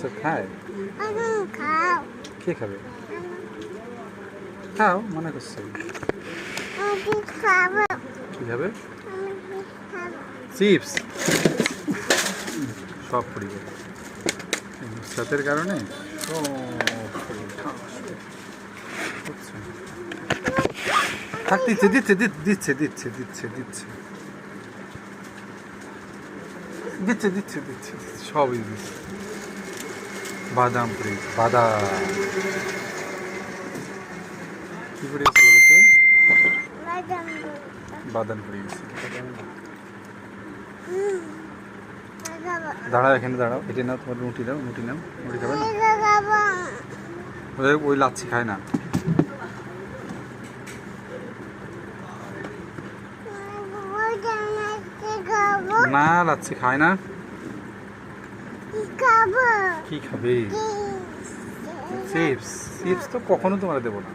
বাচ্চা খায়? খাও কে খাবে? খাও, মনে করছে। খাবো কি খাবে? খাবো চিপস। সব পড়ে গেল সাথের কারণে। থাক, দিচ্ছে দিচ্ছে দিচ্ছে দিচ্ছে দিচ্ছে দিচ্ছে দিচ্ছে দিচ্ছে দিচ্ছে সবই দিচ্ছে। বাদাম পড়ে গেছে, বাদাম। কি পড়ে গেছে বলো তো? বাদাম পড়ে গেছে। দাঁড়াও, এখানে দাঁড়াও, এটা নাও, তোমার রুটি দাও, রুটি নাও। রুটি খাবে না? ওই লাচ্ছি খায় না। না, লাচ্ছি খায় না। কি খাবে? চিপস। চিপস তো কখনো তোমার দেবো না।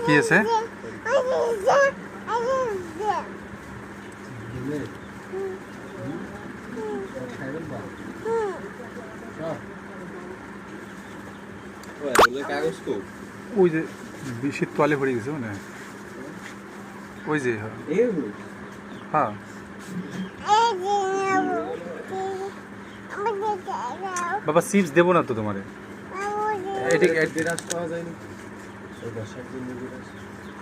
কি আছে? ওই যে বেশি তোয়ালে পড়ে গেছে মানে, ওই যে হ্যাঁ। বাবা চিপস দেবো না তো তোমারে।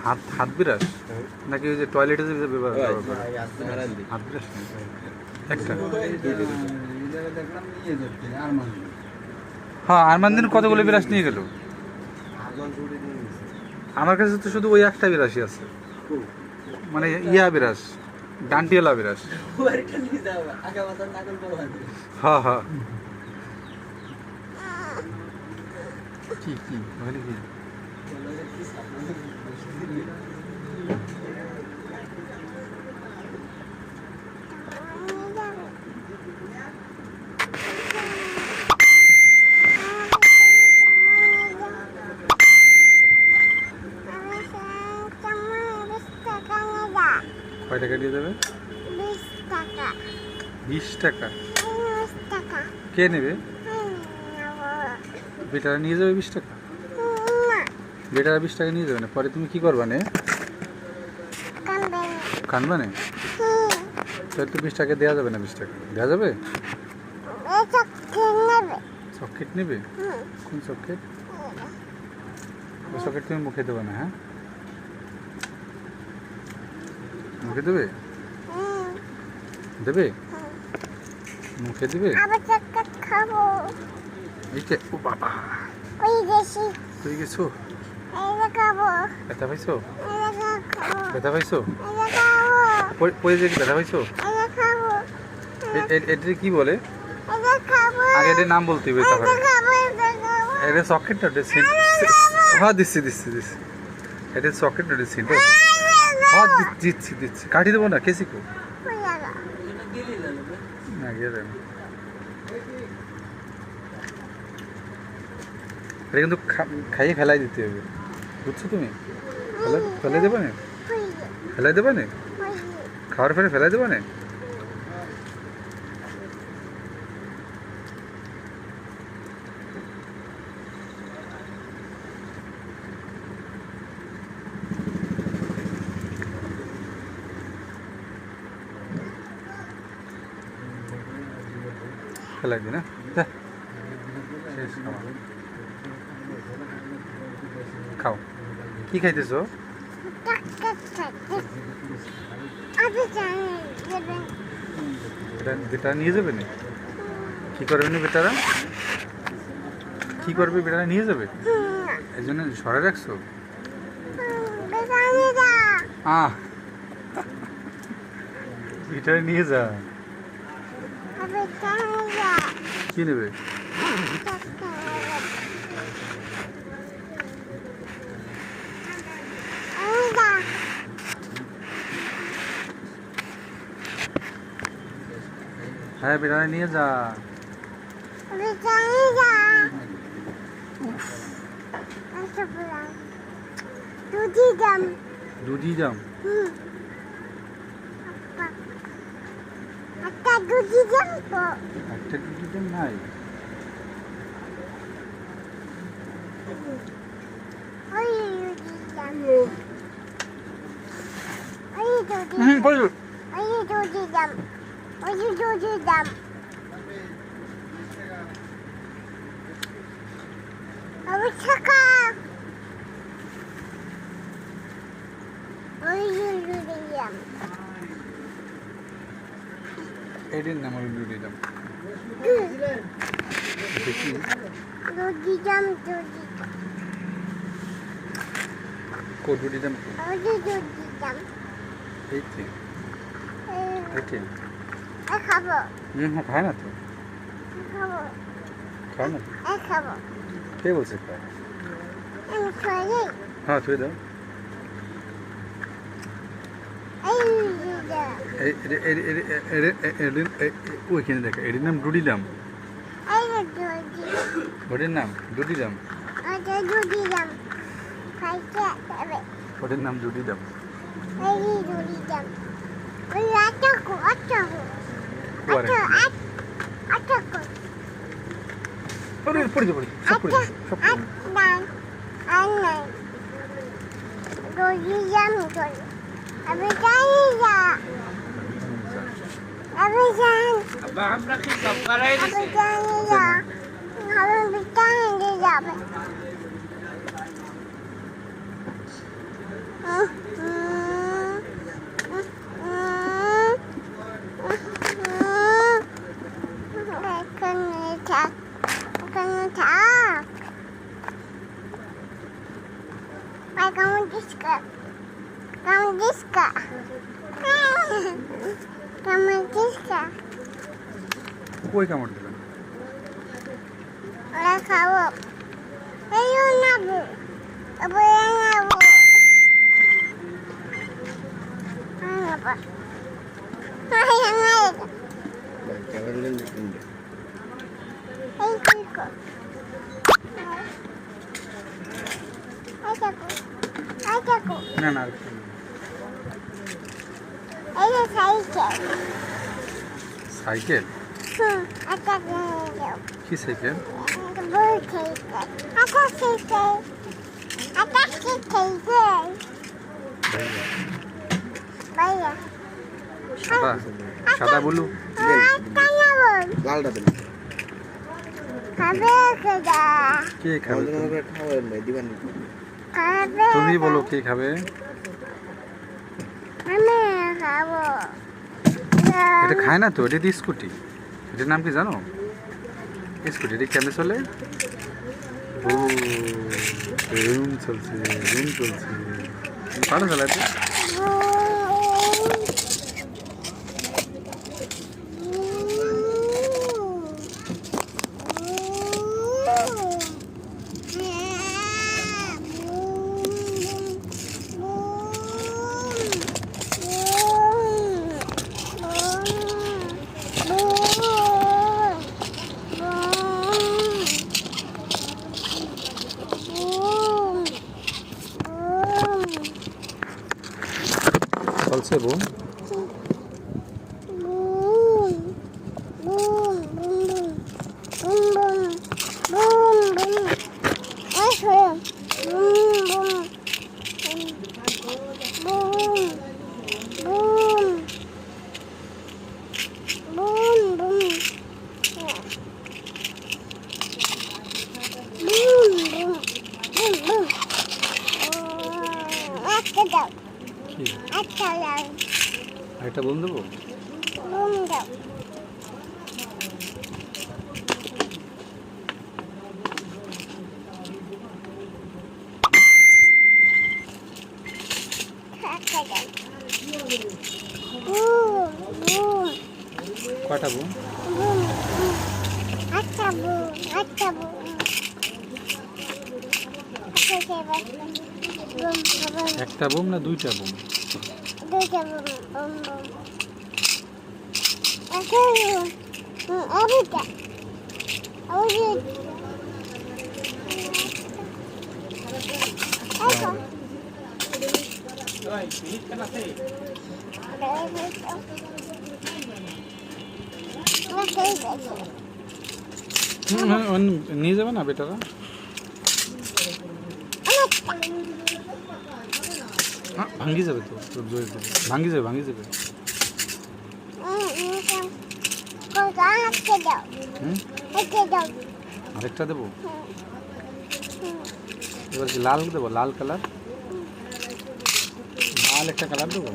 হাত হাত বিরাস নাকি ওই যে টয়লেটে যে ব্যবহার হাত বিরাস একটা। হ্যাঁ, আরমান দিন কতগুলো বিরাস নিয়ে গেল। আমার কাছে তো শুধু ওই একটা বিরাসই আছে, মানে ইয়া বিরাস, ডান্টিওয়ালা বিরাস। হ্যাঁ হ্যাঁ। কি কি বলে কি? কয় টাকা দিয়ে দেবে? 20 টাকা। 20 টাকা? 20 টাকা। কে নেবে? বেটারা নিয়ে যাবে 20 টাকা? বেটারা 20 টাকা নিয়ে যাবে না, পরে তুমি কি করবা? নে কানবা নে? তাহলে তো 20 টাকা দেওয়া যাবে না। 20 টাকা দেওয়া যাবে? চকলেট নেবে? কোন চকলেট? চকলেট তুমি মুখে দেবে না? হ্যাঁ, মুখে দেবে? দেবে? মুখে দেবে? এইটা? ও বাবা, তুই গেছো? ব্যথা পাইছো? ব্যথা পাইছো? পড়ে যে ব্যথা পাইছো? এটা কি বলে? আগে এটার নাম বলতে হবে। তারপরে এটা চকলেট না? হ্যাঁ, দিচ্ছি দিচ্ছি দিচ্ছি। এটা চকলেট না? দিচ্ছি। হ্যাঁ, দিচ্ছি দিচ্ছি। কাটি দেবো না? কেসি কো না গেলে না। এটা কিন্তু খাইয়ে ফেলাই দিতে হবে, বুঝছো তুমি? ফেলাই দেবে না? ফেলাই দেবে না? খাওয়ার ফেলে ফেলাই দেবে না? ফেলাই দি না? শেষ খাওয়া। খাও। কি খাইতেছো? বেটা নিয়ে যাবে না? কি করবে না বেটারা? কি করবে বেটারা? নিয়ে যাবে, এই জন্য সরে রাখছো? বেটারা নিয়ে যা। কি নেবে? হ্যাঁ, বেটারা নিয়ে যা। দুধি জাম। একটা দুধি জাম তো একটা দুধি জাম নাই। ওই দুধি জাম ওই দুধি পড়ে ওই দুধি জাম ওই দুধি জাম ওই ছাকা ওই দুধি জাম এটির নাম হলো দুধি জাম। এটা কি? দুধি জাম দুধি কো দুধি জাম? ওই দুধি জাম এইটি এইটি খাবো খায় না তো, খাবো খায় না তো। খাবো কে বলছে খায়? আমি খাই হ্যাঁ তুই দাও। এই দুধি জাম ওইখানে দেখা, এটির নাম দুধি জাম। এই দুধি ওটির নাম দুধি জাম। ওটা দুধি জাম খাইতে হবে ওটির নাম দুধি জাম। এই দুধি জাম ওই আটাকো আটাকো কুয়ারে আটাকো পড়ে পড়ে পড়ে সব পড়ে সব পড়ে। আটান আনাই দুধি জাম করি আমি জানি যা আমি জানি अब हमरा की सब कराई আমি জানি যা আমি বিটানে যাবে এখানে থাক এখানে থাক কেমন ডিস্কা কেমন ডিস্কা কেমন ডিস্কা কই কামড় দিলেন? ওরা খাবো এই নাবো বলে নাবো এই দেখো এই দেখো না না আর কি? এই যে সাইকেল সাইকেল? আটা নিয়ে যাও কি সাইকেল? বই সাইকেল আটা সাইকেল আটা সাইকেল ভাইয়া সাদা সাদা বলু। আটা নেবো লালটা দেন খাবে কেডা কে খাবে? আমাদের খাওয়ার নাই দিবেন খাবে তুমি বলো কে খাবে? আমি খাবো এটা খায় না তো, এটা দিয়ে স্কুটি। এটার নাম কি জানো? স্কুটি। এটা কেমনে চলে? ও রুম চলছে, রুম চলছে। পারো চালাতে? চলছে বোন। কি একটা বোন দেবো? কয়টা বোন? একটা বোম না দুইটা বোম? ওই মিনিট কেন আছে নিয়ে যাবে না বেটারা? ভাঙ্গি যাবে তো, ভাঙ্গি যাবে, ভাঙ্গি যাবে। আরেকটা দেবো? এবার কি লাল দেবো? লাল কালার, লাল একটা কালার দেবো।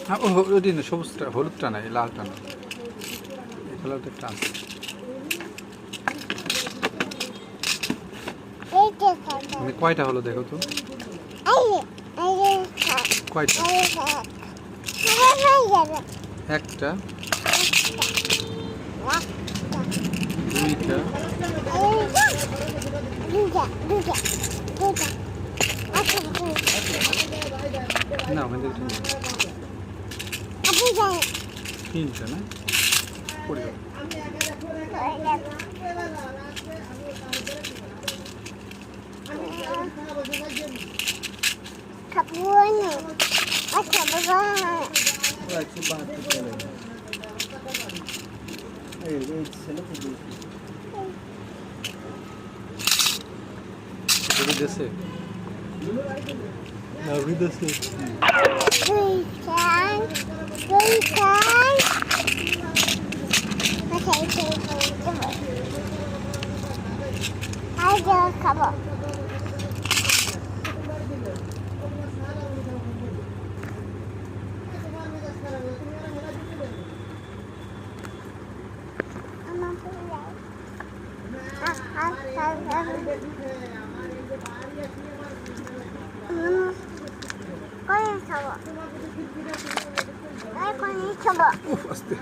হ্যাঁ, ওটি না, সবুজটা, হলুদটা নাই, লালটা না, এই কালারটা একটা আছে। মানে কয়টা হলো দেখো তো, কয়টা? একটা, দুইটা, না ওখান থেকে তিনটা না, পড়ে যাবে। দেশে দেশে খাবো উফ, আস্তে।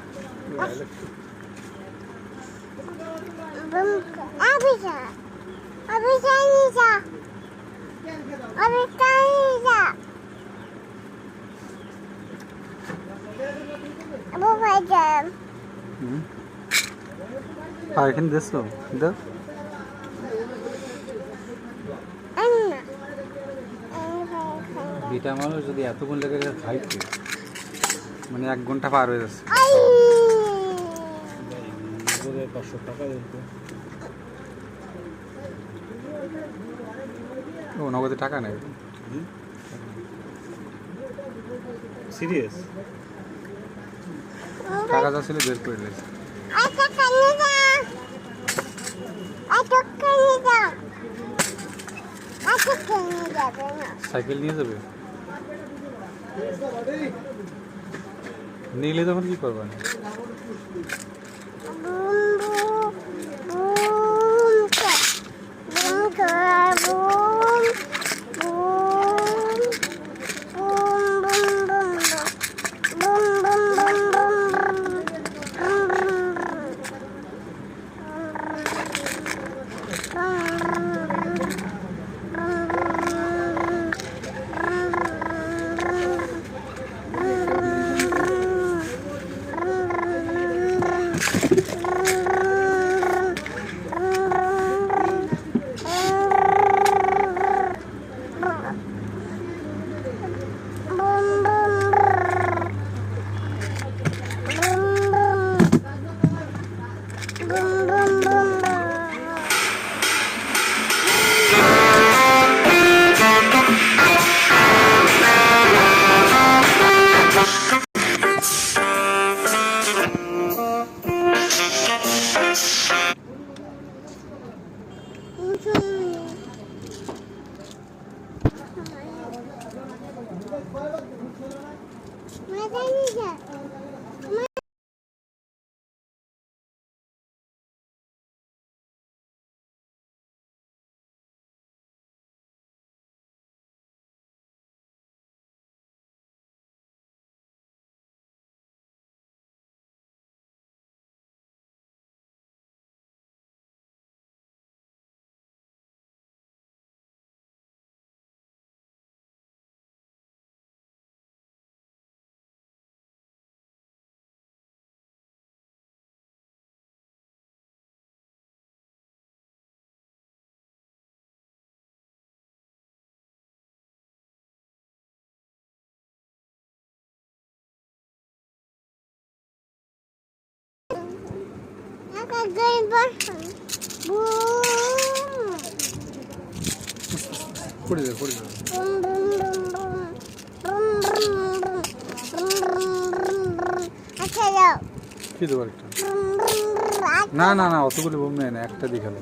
আর এখানে দেখছো দেখ, বিটা মানুষ যদি এতক্ষণ লেগে গেছে খাইতে, মানে 1 ঘন্টা পার হয়ে যাচ্ছে। 500 টাকা দিতে, ও নগদে টাকা নেই, সিরিয়াস টাকা যা ছিল বের করে দিয়েছে। সাইকেল নিয়ে যাবে, নিলে তখন কি করবা? পড়ে যাবে পড়ে যাবে। আচ্ছা যাও কি দেবো একটা? না না না, অতগুলো বোম নেয় না, একটা দেখালো।